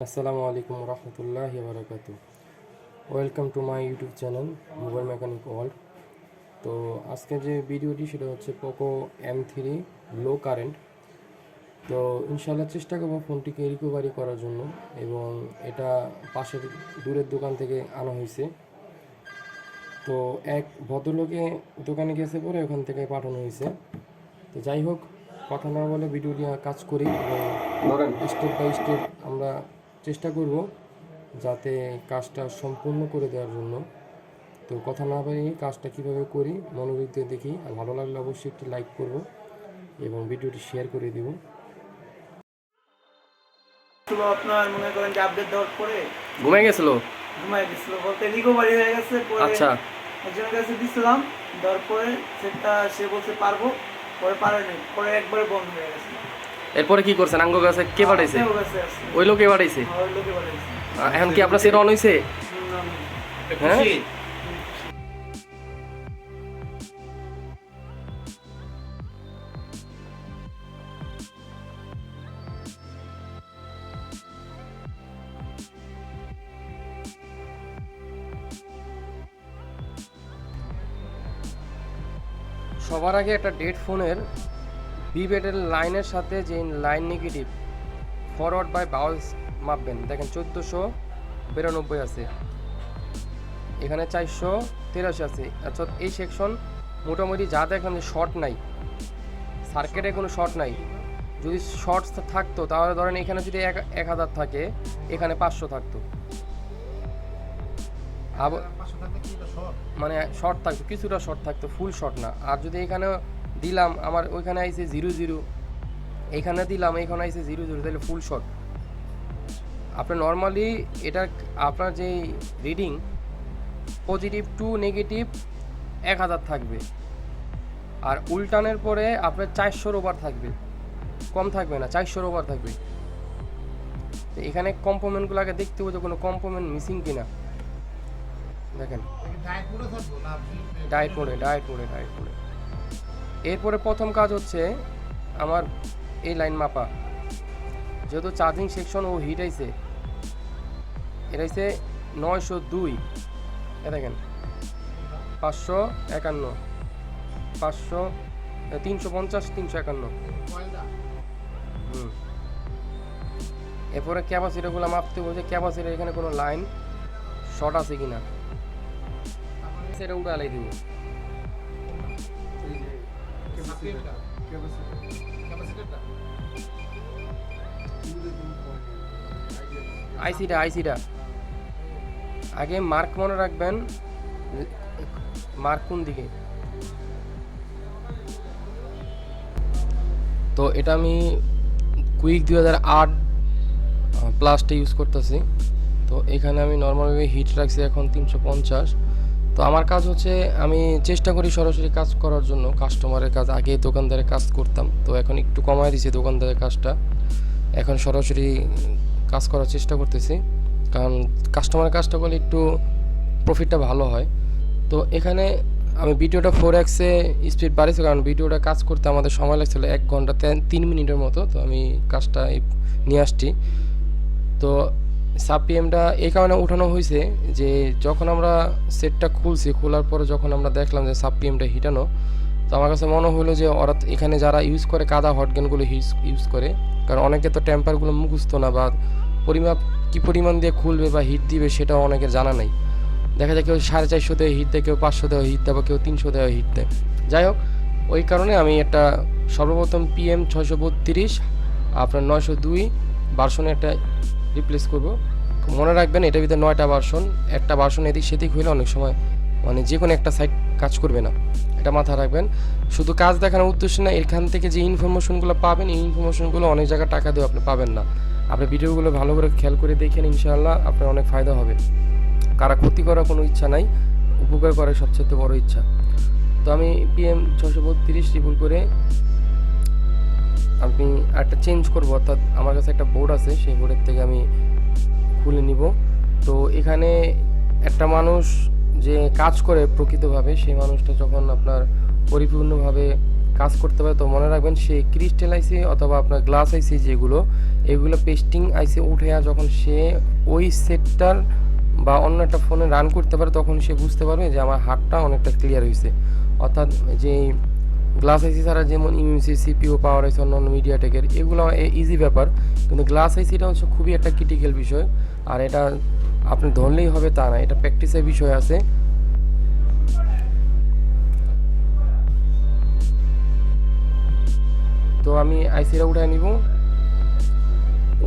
আসসালামু আলাইকুম রহমতুল্লাহি বারাকাতু। Welcome to my YouTube channel mobile mechanic world. তো আজকে যে ভিডিওটি সেটা হচ্ছে পোকো M3 লো কারেন্ট। তো ইনশাল্লাহ চেষ্টা করবো ফোনটিকে রিকভারি করার জন্য, এবং এটা পাশের দূরের দোকান থেকে আনা হয়েছে। তো এক ভদ্রলোকে দোকানে গেছে পরে ওখান থেকে পাঠানো হয়েছে। তো যাই হোক, কথা না বলে ভিডিওটি কাজ করি এবং স্টেপ বাই স্টেপ আমরা চেষ্টা করব যাতে কাজটা সম্পূর্ণ করে দেওয়ার জন্য। তো কথা না বাড়িয়ে কাজটা কীভাবে করি মনোযোগ দিয়ে দেখি, আর ভালো লাগলে অবশ্যই একটি লাইক করব এবং ভিডিওটি শেয়ার করে দিব। আপনার মনে করেন যে আপডেট দেওয়ার পরে ঘুমিয়ে গেছিল বলতে রিকভারি হয়ে গেছে পরে। আচ্ছা, একজনের কাছে দিছিলাম, দেওয়ার পরে সেটা সে বলতে পারবো, পরে পারেনি, পরে একবারে বন্ধ হয়ে গেছে। এরপরে কি করছেন? আঙ্গ কাছে কে পাঠাইছে? ওই লোকে পাঠাইছে। ওই লোকে পাঠাইছে। এখন কি আপনার সেটা অন হয়েছে? হ্যাঁ, সবার আগে একটা ডেড ফোনের বি ব্যাটের লাইনের সাথে যে line negative forward by bounce মাপবেন। দেখেন 1492 আছে, এখানে 483 আছে। আচ্ছা, এই সেকশন মোটামুটি যা দেখলাম যে শর্ট নাই, সার্কিটে কোনো শর্ট নাই। যদি শর্ট থাকতো তাহলে ধরেন এখানে যদি 1000 থাকে, এখানে 500 থাকতো। মানে শর্ট থাকতো, কিছুটা শর্ট থাকতো, ফুল শর্ট না। আর যদি এখানে দিলাম, আমার ওইখানে আইছে 00, এইখানে দিলাম এইখানে আইছে 00, তাহলে ফুল শর্ট। আপনার নর্মালি এটা আপনার যে রিডিং পজিটিভ টু নেগেটিভ 1000 থাকবে, আর উল্টানের পরে আপনার 400 ওভার থাকবে, কম থাকবে না, 400 ওভার থাকবে। তো এখানে কম্পোনেন্টগুলো আগে দেখতে হবে যে কোনো কম্পোনেন্ট মিসিং কিনা। দেখেন ডায়েট মোডে। এরপরে প্রথম কাজ হচ্ছে আমার এই লাইন মাপা। যেহেতু চার্জিং সেকশন ও হিট আইছে, এটা হচ্ছে 902। এ দেখেন 551, 500, 350, 351। এরপরে ক্যাপাসিটারগুলো মাপতে বলছে, ক্যাপাসিটার এখানে কোনো লাইন শর্ট আছে কিনা সেটা উঠে আলাই দিব। আইসিটা আগে মার্ক মনে রাখবেন, মার্ক কোন দিকে। তো এটা আমি কুইক 2008 প্লাসটা ইউজ করতেছি। তো এখানে আমি নর্মালভাবে হিট রাখছি এখন 350। তো আমার কাজ হচ্ছে আমি চেষ্টা করি সরাসরি কাজ করার জন্য, কাস্টমারের কাজ। আগে দোকানদারের কাজ করতাম, তো এখন একটু কমায় দিয়েছি দোকানদারের কাজটা, এখন সরাসরি কাজ করার চেষ্টা করতেছি, কারণ কাস্টমারের কাজটা করলে একটু প্রফিটটা ভালো হয়। তো এখানে আমি ভিডিওটা 4x-এ স্পিড বাড়িয়েছি, কারণ ভিডিওটা কাজ করতে আমাদের সময় লাগছিল 1 ঘন্টা 3 মিনিটের মতো। তো আমি কাজটা নিয়ে আসছি। তো সাবপিএমটা এই কারণে উঠানো হয়েছে যে যখন আমরা সেটটা খুলছি, খোলার পরে যখন আমরা দেখলাম যে সাবপিএমটা হিটানো, তো আমার কাছে মনে হলো যে ওরা এখানে যারা ইউজ করে কাদা হটগানগুলো ইউজ করে, কারণ অনেকে তো টেম্পারগুলো মুখস্থ না, বা পরিমাপ কী পরিমাণ দিয়ে খুলবে বা হিট দিবে সেটাও অনেকের জানা নাই। দেখা যায় কেউ 450 দেওয়া হিট দেয়, কেউ 500 দেওয়া হিট দেয়, বা কেউ 300 দেওয়া হিট দেয়। যাই হোক, ওই কারণে আমি একটা সর্বপ্রথম PM632 আপনার 902 ভার্সনে একটা রিপ্লেস করব। মনে রাখবেন এটার ভিতরে 9টা ভার্সন, একটা ভার্সন এদিক সেদিক হইলে অনেক সময় মানে যে কোনো একটা সাইট কাজ করবে না, এটা মাথায় রাখবেন। শুধু কাজ দেখানোর উদ্দেশ্য না, এখান থেকে যে ইনফরমেশনগুলো পাবেন, এই ইনফরমেশনগুলো অনেক জায়গায় টাকা দিয়ে আপনি পাবেন না। আপনি ভিডিওগুলো ভালো করে খেয়াল করে দেখেন, ইনশাআল্লাহ আপনার অনেক ফায়দা হবে। কারা ক্ষতি করার কোনো ইচ্ছা নাই, উপকার করার সবচেয়ে বড় ইচ্ছা। তো আমি PM632 রিপুল করে আমি একটা চেঞ্জ করব, অর্থাৎ আমার কাছে একটা বোর্ড আছে, সেই বোর্ডের থেকে আমি খুলে নিব। তো এখানে একটা মানুষ যে কাজ করে প্রকৃতভাবে, সেই মানুষটা যখন আপনার পরিপূর্ণভাবে কাজ করতে পারে। তো মনে রাখবেন সে ক্রিস্টাল আইসি অথবা আপনার গ্লাস আইসি যেগুলো, এগুলো পেস্টিং আইসি উঠে যখন সে ওই সেটটার বা অন্য একটা ফোনে রান করতে পারে, তখন সে বুঝতে পারবে যে আমার হাতটা অনেকটা ক্লিয়ার হয়েছে। অর্থাৎ যে গ্লাস আইসি ছাড়া যেমন ইউএমসি, সিপিইউ, পাওয়ার আইসি, অন্য অন্য মিডিয়াটেকের, এগুলো ইজি ব্যাপার, কিন্তু গ্লাস আইসিটা হচ্ছে খুবই একটা ক্রিটিক্যাল বিষয়। আর এটা আপনি ধরলেই হবে তা না, এটা প্র্যাকটিসের বিষয় আছে। তো আমি আইসিটা উঠায় নিব,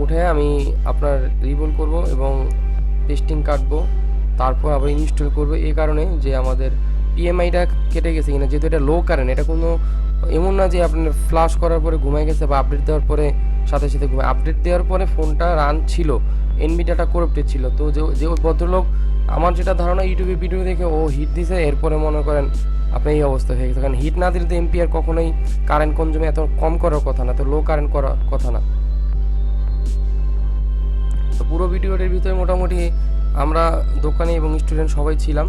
উঠে আমি আপনার রিবোল করব এবং টেস্টিং কাটবো, তারপর আবার ইনস্টল করব। এই কারণে যে আমাদের পিএমআইটা কেটে গেছে কিনা, যেহেতু এটা লো কারেন্ট, এটা কোনো এমন না যে আপনার ফ্লাশ করার পরে ঘুমায় গেছে বা আপডেট দেওয়ার পরে সাথে সাথে ঘুমায়। আপডেট দেওয়ার পরে ফোনটা রান ছিল, এনভিডিয়াটা করাপ্টেড ছিল। তো যে ওই ভদ্রলোক, আমার যেটা ধারণা ইউটিউবে ভিডিও দেখে ও হিট দিছে, এরপরে মনে করেন আপনার এই অবস্থা হয়ে গেছে। কারণ হিট না দিলে তো এমপিআর কখনোই কারেন্ট কনজিউমে এত কম করার কথা না, তো লো কারেন্ট করার কথা না। তো পুরো ভিডিওটির ভিতরে মোটামুটি আমরা দোকানে এবং স্টুডেন্ট সবাই ছিলাম।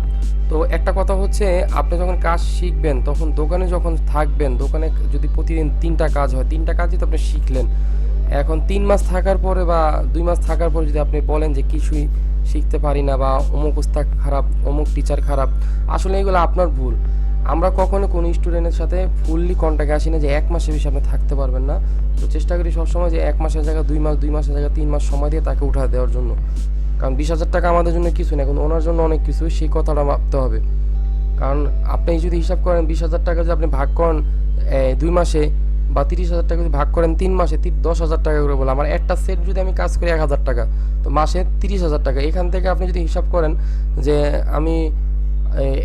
তো একটা কথা হচ্ছে, আপনি যখন কাজ শিখবেন তখন দোকানে যখন থাকবেন, দোকানে যদি প্রতিদিন 3টা কাজ হয়, 3টা কাজই তো আপনি শিখলেন। এখন 3 মাস থাকার পরে বা 2 মাস থাকার পরে যদি আপনি বলেন যে কিছুই শিখতে পারি না বা অমুক উস্তাদ খারাপ, অমুক টিচার খারাপ, আসলে এগুলো আপনার ভুল। আমরা কখনো কোনো স্টুডেন্টের সাথে ফুললি কন্ট্যাক্টে আসি না যে 1 মাসের বেশি আপনি থাকতে পারবেন না। তো চেষ্টা করি সবসময় যে 1 মাসের জায়গায় 2 মাস, 2 মাসের জায়গায় 3 মাস সময় দিয়ে তাকে উঠা দেওয়ার জন্য। কারণ 20,000 টাকা আমাদের জন্য কিছু না, কিন্তু ওনার জন্য অনেক কিছু, সেই কথাটা ভাবতে হবে। কারণ আপনি যদি হিসাব করেন 20,000 টাকা যদি আপনি ভাগ করেন 2 মাসে, বা 30,000 টাকা যদি ভাগ করেন 3 মাসে, 10,000 টাকা করে বলে আমার একটা সেট যদি আমি কাজ করি 1,000 টাকা, তো মাসে 30,000 টাকা। এখান থেকে আপনি যদি হিসাব করেন যে আমি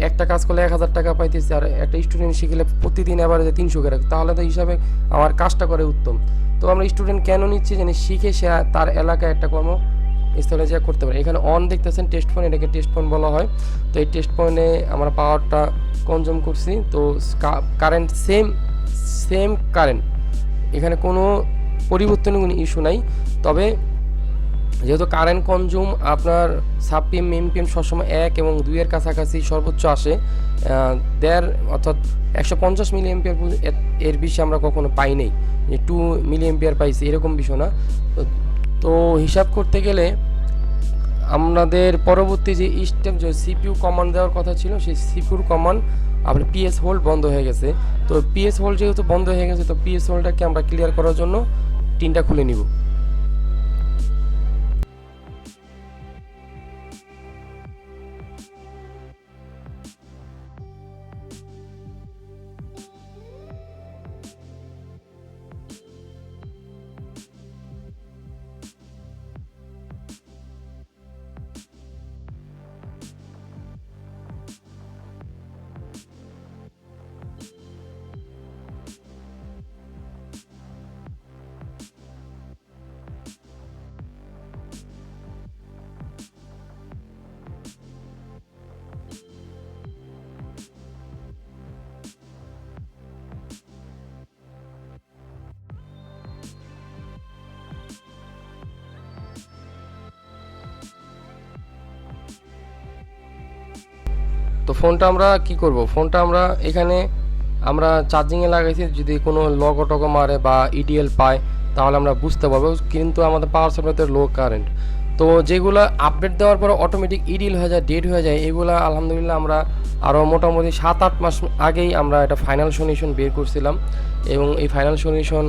একটা কাজ করলে 1,000 টাকা পাইতেছি, আর একটা স্টুডেন্ট শিখলে প্রতিদিন অ্যাভারেজে 300 করে, তাহলে তো হিসাবে আমার কাজটা করে উত্তম। তো আমরা স্টুডেন্ট কেন নিচ্ছি, যে শিখে সে তার এলাকায় একটা স্থলে যা করতে পারে। এখানে অন দেখতেছেন টেস্ট পয়েন্ট, এটাকে টেস্ট পয়েন্ট বলা হয়। তো এই টেস্ট পয়েন্টে আমরা পাওয়ারটা কনজিউম করছি। তো কারেন্ট সেম কারেন্ট, এখানে কোনো পরিবর্তনের কোনো ইস্যু নাই। তবে যেহেতু কারেন্ট কনজিউম আপনার সাবপিএম এমপিএম সবসময় 1 এবং 2 এর কাছাকাছি সর্বোচ্চ আসে, 1.5 অর্থাৎ 150 মিলি এমপিআর, এর বেশি আমরা কখনো পাই নাই যে 2 মিলি এমপিআর পাইছি, এরকম বিষয় না। তো হিসাব করতে গেলে আমাদের পরবর্তী যে স্টেপ, যে সিপিইউ কমান্ড দেওয়ার কথা ছিল, সেই সিপিইউর কমান্ড আপনার পিএস হোল্ড বন্ধ হয়ে গেছে। তো পিএস হোল্ড যেহেতু বন্ধ হয়ে গেছে, তো পিএস হোল্ডটাকে আমরা ক্লিয়ার করার জন্য টিনটা খুলে নিব। তো ফোনটা আমরা কি করব, ফোনটা আমরা এখানে আমরা চার্জিংয়ে লাগাইছি, যদি কোনো লগো টগো মারে বা ইডিএল পায় তাহলে আমরা বুঝতে পারবো। কিন্তু আমাদের পাওয়ার সাপ্লাইতে লো কারেন্ট, তো যেগুলো আপডেট দেওয়ার পরে অটোমেটিক ইডিএল হয়ে যায়, ডেড হয়ে যায়, এগুলো আলহামদুলিল্লাহ আমরা আরও মোটামুটি 7-8 মাস আগেই আমরা এটা ফাইনাল সলিউশন বের করছিলাম। এবং এই ফাইনাল সলিউশন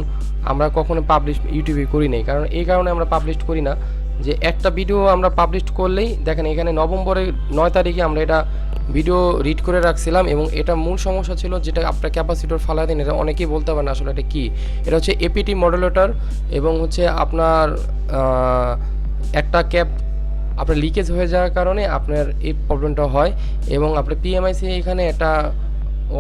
আমরা কখনো পাবলিশ ইউটিউবে করি নাই। কারণ এই কারণে আমরা পাবলিশ করি না যে একটা ভিডিও আমরা পাবলিশ করলেই, দেখেন এখানে নভেম্বরের 9 তারিখে আমরা এটা ভিডিও রিড করে রাখছিলাম। এবং এটা মূল সমস্যা ছিল যেটা আপনার ক্যাপাসিটর ফালা দিন, এটা অনেকেই বলতে পারেন আসলে এটা কি। এটা হচ্ছে এপিটি মডুলেটর, এবং হচ্ছে আপনার একটা ক্যাপ আপনার লিকেজ হয়ে যাওয়ার কারণে আপনার এই প্রবলেমটা হয়। এবং আপনার পিএমআইসি এখানে একটা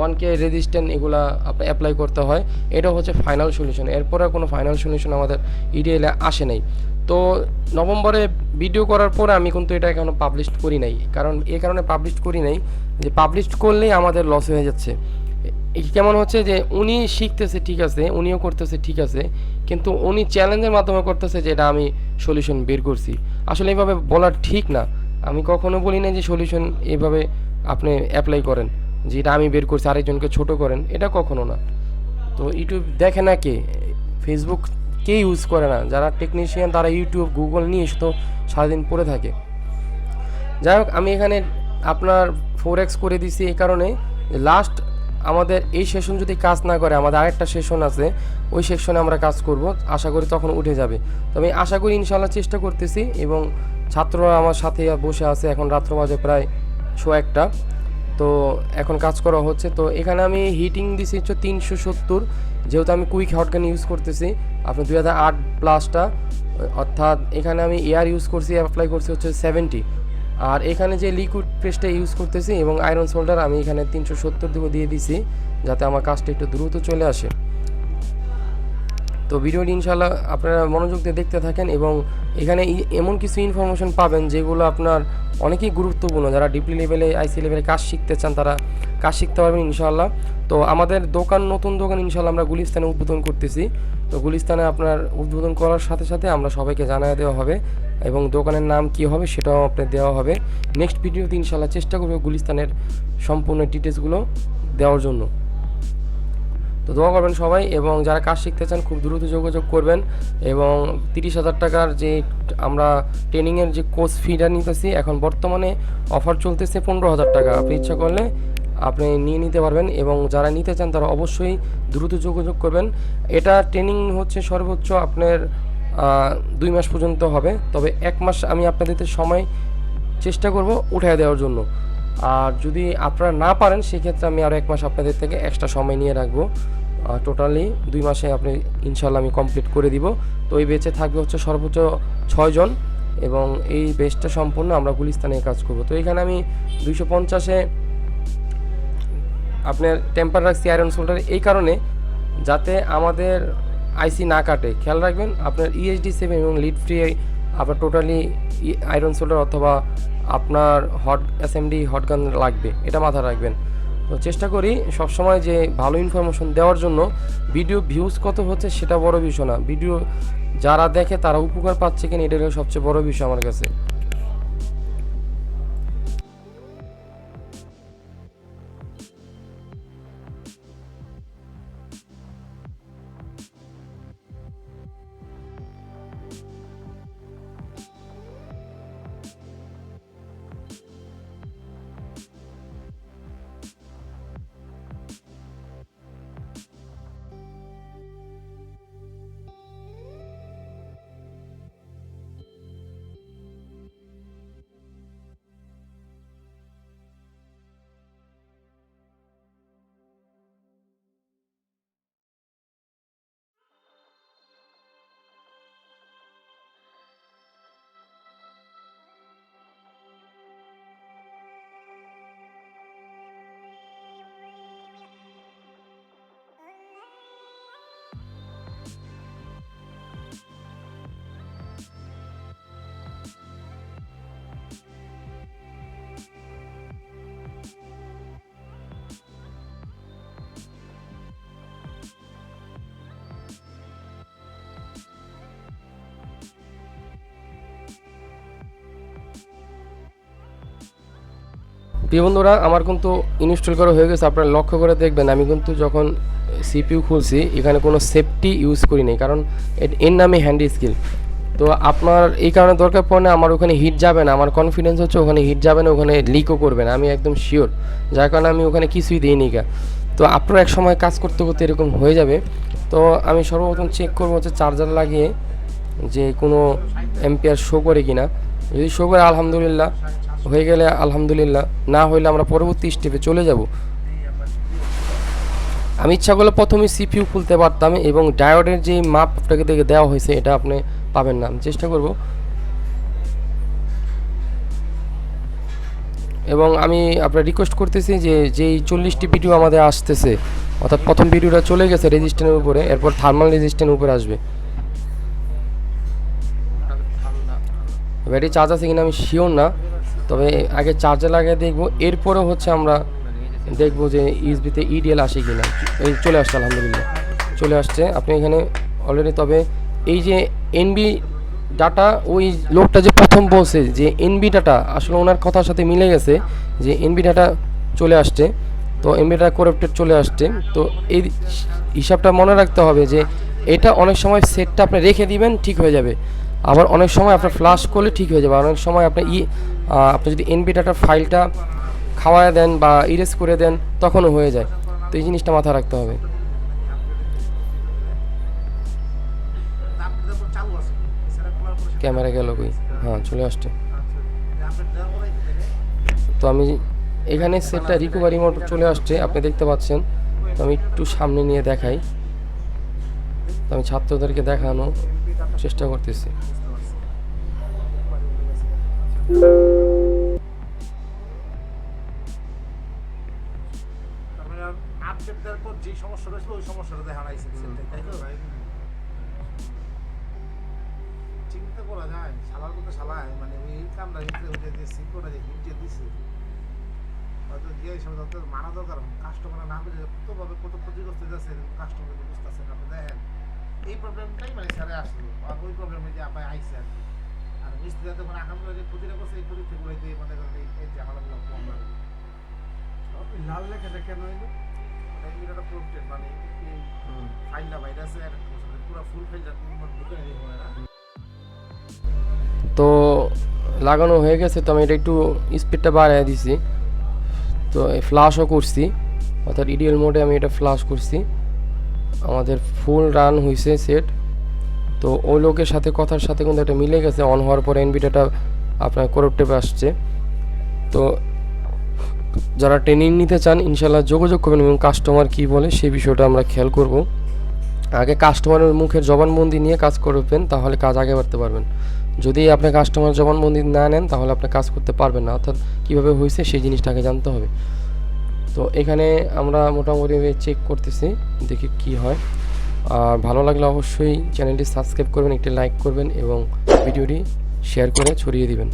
1K রেজিস্ট্যান্ট এগুলা আপনার অ্যাপ্লাই করতে হয়। এটা হচ্ছে ফাইনাল সলিউশন, এরপরে কোনো ফাইনাল সলিউশন আমাদের ইডিএলে আসে নাই। তো নভেম্বরে ভিডিও করার পরে আমি কিন্তু এটা এখনও পাবলিশ করি নাই। কারণ এই কারণে পাবলিশ করি নাই যে পাবলিশ করলেই আমাদের লস হয়ে যাচ্ছে। কেমন হচ্ছে যে উনি শিখতেছে ঠিক আছে, উনিও করতেছে ঠিক আছে, কিন্তু উনি চ্যালেঞ্জের মাধ্যমে করতেছে যে এটা আমি সলিউশন বের করছি। আসলে এইভাবে বলা ঠিক না। আমি কখনো বলি না যে সলিউশন এইভাবে আপনি অ্যাপ্লাই করেন, যে এটা আমি বের করছি আরেকজনকে ছোট করেন, এটা কখনো না। তো ইউটিউব দেখে না কে, ফেসবুক কে ইউজ করে না, যারা টেকনিশিয়ান তারা ইউটিউব গুগল নিয়ে তো সারাদিন পড়ে থাকে। যাই হোক, আমি এখানে আপনার 4x করে দিছি এই কারণে যে লাস্ট আমাদের এই সেশন যদি কাজ না করে, আমাদের আরেকটা সেশন আছে, ওই সেকশনে আমরা কাজ করব, আশা করি তখন উঠে যাবে। তো আমি আশা করি ইনশাল্লাহ চেষ্টা করতেছি, এবং ছাত্ররা আমার সাথে বসে আছে, এখন রাত্র বাজে প্রায় 1:00। তো এখন কাজ করা হচ্ছে। তো এখানে আমি হিটিং দিছি হচ্ছে 370, যেহেতু আমি কুইক হটগান ইউজ করতেছি আপনার 2008 প্লাসটা, অর্থাৎ এখানে আমি এয়ার ইউজ করছি, অ্যাপ্লাই করছি হচ্ছে 70, আর এখানে যে লিকুইড পেস্টটা ইউজ করতেছি এবং আয়রন সোল্ডার আমি এখানে 370 দিয়ে দিছি, যাতে আমার কাজটা একটু দ্রুত চলে আসে। তো ভিডিওটি ইনশাল্লাহ আপনারা মনোযোগ দিয়ে দেখতে থাকেন, এবং এখানে এমন কিছু ইনফরমেশন পাবেন যেগুলো আপনার অনেকই গুরুত্বপূর্ণ। যারা ডিপলি লেভেলে আইসি লেভেলে কাজ শিখতে চান তারা কাজ শিখতে পারবেন ইনশাল্লাহ। তো আমাদের দোকান, নতুন দোকান ইনশাল্লাহ আমরা গুলিস্তানে উদ্বোধন করতেছি। তো গুলিস্তানে আপনার উদ্বোধন করার সাথে সাথে আমরা সবাইকে জানিয়ে দেওয়া হবে, এবং দোকানের নাম কী হবে সেটাও আপনার দেওয়া হবে। নেক্সট ভিডিওতে ইনশাল্লাহ চেষ্টা করব গুলিস্তানের সম্পূর্ণ ডিটেলসগুলো দেওয়ার জন্য। তো দোয়া করবেন সবাই, এবং যারা কাজ শিখতে চান খুব দ্রুত যোগাযোগ করবেন। এবং 30,000 টাকার যে আমরা ট্রেনিংয়ের যে কোর্স ফিটা নিতেছি, এখন বর্তমানে অফার চলতেছে 15,000 টাকা। আপনি ইচ্ছা করলে আপনি নিয়ে নিতে পারবেন, এবং যারা নিতে চান তারা অবশ্যই দ্রুত যোগাযোগ করবেন। এটা ট্রেনিং হচ্ছে সর্বোচ্চ আপনার 2 মাস পর্যন্ত হবে, তবে 1 মাস আমি আপনাদের সময় চেষ্টা করব উঠিয়ে দেওয়ার জন্য। আর যদি আপনারা না পারেন সেক্ষেত্রে আমি আরও 1 মাস আপনাদের থেকে এক্সট্রা সময় নিয়ে রাখবো। টোটালি 2 মাসে আপনি ইনশাল্লাহ আমি কমপ্লিট করে দিব। তো এই বেচে থাকবে হচ্ছে সর্বোচ্চ 6 জন, এবং এই বেচটা সম্পূর্ণ আমরা গুলিস্তানে কাজ করব। তো এখানে আমি 250-এ আপনার টেম্পার রাখছি আয়রন সোল্ডার, এই কারণে যাতে আমাদের আইসি না কাটে। খেয়াল রাখবেন আপনার ESD7 এবং লিড ফ্রি আপনার টোটালি আয়রন সোল্ডার অথবা আপনার হট SMD হটগান লাগবে, এটা মাথায় রাখবেন। তো চেষ্টা করি সবসময় যে ভালো ইনফরমেশন দেওয়ার জন্য। ভিডিও ভিউজ কত হচ্ছে সেটা বড় বিষয় না, ভিডিও যারা দেখে তারা উপকার পাচ্ছে কিনা এটা হলো সবচেয়ে বড় বিষয় আমার কাছে। প্রিয় বন্ধুরা, আমার কিন্তু ইনস্টল করা হয়ে গেছে। আপনারা লক্ষ্য করে দেখবেন আমি কিন্তু যখন CPU খুলছি এখানে কোনো সেফটি ইউজ করি নাই, কারণ এর নামে হ্যান্ডি স্কিল। তো আপনার এই কারণে দরকার পড়ে আমার ওখানে হিট যাবে না, আমার কনফিডেন্স হচ্ছে ওখানে হিট যাবে না, ওখানে লিকও করবে না, আমি একদম শিওর, যার কারণে আমি ওখানে কিছুই দিইনি গা। তো আপনারা এক সময় কাজ করতে করতে এরকম হয়ে যাবে। তো আমি সর্বপ্রথম চেক করবো হচ্ছে চার্জার লাগিয়ে যে কোনো এম্পিয়ার শো করে কিনা। যদি শো করে আলহামদুলিল্লাহ, হয়ে গেলে আলহামদুলিল্লাহ, না হইলে আমরা পরবর্তী স্টেপে চলে যাব। আমি ইচ্ছা করলে প্রথমে CPU খুলতে পারতাম, এবং ডায়োডের যে মাপ আপনাকে দেখে দেওয়া হয়েছে এটা আপনি পাবেন না, আমি চেষ্টা করব। এবং আমি আপনার রিকোয়েস্ট করতেছি যে যেই 40টি ভিডিও আমাদের আসতেছে, অর্থাৎ প্রথম ভিডিওটা চলে গেছে রেজিস্ট্যান্টের উপরে, এরপর থার্মাল রেজিস্ট্যান্টের উপরে আসবে। ব্যাটারি চার্জ আছে কিনা আমি শিওর না, তবে আগে চার্জে লাগিয়ে দেখবো, এরপরে হচ্ছে আমরা দেখবো যে ইউএসবিতে EDL আসে কিনা। এই চলে আসছে, আলহামদুলিল্লাহ চলে আসছে। আপনি এখানে অলরেডি, তবে এই যে NB ডাটা, ওই লোকটা যে প্রথম বলছে যে NB ডাটা, আসলে ওনার কথার সাথে মিলে গেছে যে NB ডাটা চলে আসছে। তো NB ডাটা কারেক্টেড চলে আসছে। তো এই হিসাবটা মনে রাখতে হবে যে এটা অনেক সময় সেটটা আপনি রেখে দিবেন ঠিক হয়ে যাবে, আবার অনেক সময় আপনার ফ্লাশ করলে ঠিক হয়ে যাবে, অনেক সময় আপনি আপনি যদি এনবি ডাটার ফাইলটা খাওয়ায় দেন বা ইরেজ করে দেন তখনও হয়ে যায়। তো এই জিনিসটা মাথায় রাখতে হবে। ক্যামেরা গেল কই? হ্যাঁ চলে আসছে। তো আমি এখানে সেটটা রিকভারি মোড চলে আসছে আপনি দেখতে পাচ্ছেন। তো আমি একটু সামনে নিয়ে দেখাই, তো আমি ছাত্রদেরকে দেখানোর চেষ্টা করতেছি। আপডেট দেওয়ার পর যে সমস্যা রয়েছে ওই সমস্যাটা দেখা নাইছে, তাই তো চিন্তা করা যায়। শালার মতো শালায় মানে ওই কামটা যে সিম্পলটা যে হিট দিছে হয়তো দিয়ে হিসাবে তো মানা দরকার। কাস্টমার না পেলে কতভাবে কত ক্ষতিগ্রস্ত হয়ে যাচ্ছে কাস্টমার বুঝতেছেন আপনি দেখেন। এই প্রবলেমটাই মানে স্যারে আসলো, আর ওই প্রবলেমে যে আপনার আইসে আর কি। আর মিস্ত্রিরা তখন আকামরা যে ক্ষতিটা করছে এই ক্ষতি থেকে বলতে মানে এই ঝামেলাগুলো কম লাগে। লাল লেখাটা কেন হইলো? একটা প্রোটেক্ট মানে এই ফাইলটা ভাইরাসে পুরো ফুল ফাইলটা ঢুকে নেই না। তো লাগানো হয়ে গেছে, তো আমি এটা একটু স্পিডটা বাড়িয়ে দিছি। তো এই ফ্লাশও করছি, অর্থাৎ ইডিএল মোডে আমি এটা ফ্লাশ করছি। আমাদের ফুল রান হয়েছে সেট। তো ওই লোকের সাথে কথার সাথে কিন্তু এটা মিলে গেছে, অন হওয়ার পরে এনবিটাটা আপনার করপটেপে আসছে। তো যারা ট্রেনিং নিতে চান ইনশাল্লাহ যোগাযোগ করবেন, এবং কাস্টমার কী বলে সেই বিষয়টা আমরা খেয়াল করব। আগে কাস্টমারের মুখের জবানবন্দি নিয়ে কাজ করবেন, তাহলে কাজ আগে বাড়তে পারবেন। যদি আপনি কাস্টমার জবানবন্দি না নেন তাহলে আপনি কাজ করতে পারবেন না, অর্থাৎ কীভাবে হয়েছে সেই জিনিসটাকে জানতে হবে। তো এখানে আমরা মোটামুটি চেক করতেছি, দেখি কি হয়। আর ভালো লাগলে অবশ্যই চ্যানেলটি সাবস্ক্রাইব করবেন, একটি লাইক করবেন এবং ভিডিওটি শেয়ার করে ছড়িয়ে দিবেন।